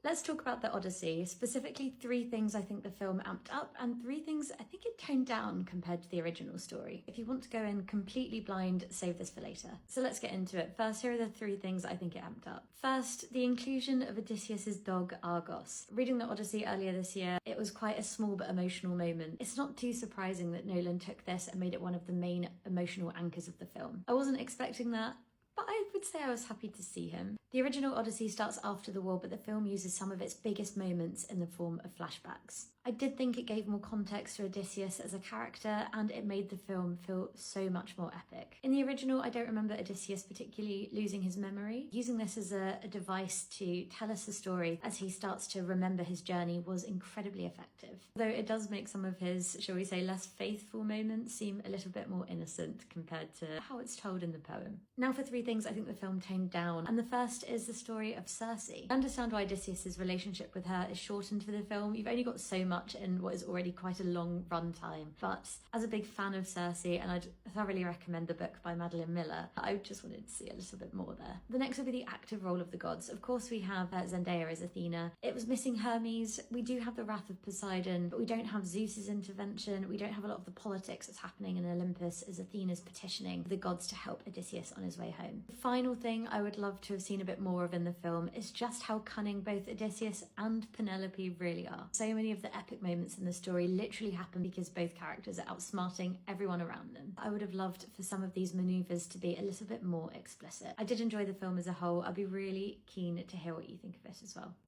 Let's talk about the Odyssey, specifically 3 things I think the film amped up and 3 things I think it toned down compared to the original story. If you want to go in completely blind, save this for later. So let's get into it. First, here are the 3 things I think it amped up. First, the inclusion of Odysseus's dog Argos. Reading the Odyssey earlier this year, it was quite a small but emotional moment. It's not too surprising that Nolan took this and made it one of the main emotional anchors of the film. I wasn't expecting that, but I would say I was happy to see him. The original Odyssey starts after the war, but the film uses some of its biggest moments in the form of flashbacks. I did think it gave more context to Odysseus as a character, and it made the film feel so much more epic. In the original, I don't remember Odysseus particularly losing his memory. Using this as a device to tell us a story as he starts to remember his journey was incredibly effective. Though it does make some of his, shall we say, less faithful moments seem a little bit more innocent compared to how it's told in the poem. Now for 3 things I think the film toned down, and the first is the story of Circe. I understand why Odysseus's relationship with her is shortened for the film. You've only got so much in what is already quite a long runtime, but as a big fan of Circe, and I'd thoroughly recommend the book by Madeline Miller, I just wanted to see a little bit more there. The next will be the active role of the gods. Of course we have Zendaya as Athena. It was missing Hermes. We do have the wrath of Poseidon, but we don't have Zeus's intervention. We don't have a lot of the politics that's happening in Olympus as Athena's petitioning the gods to help Odysseus on his way home. The final thing I would love to have seen a bit more of in the film is just how cunning both Odysseus and Penelope really are. So many of the epic moments in the story literally happen because both characters are outsmarting everyone around them. I would have loved for some of these maneuvers to be a little bit more explicit. I did enjoy the film as a whole. I'd be really keen to hear what you think of it as well.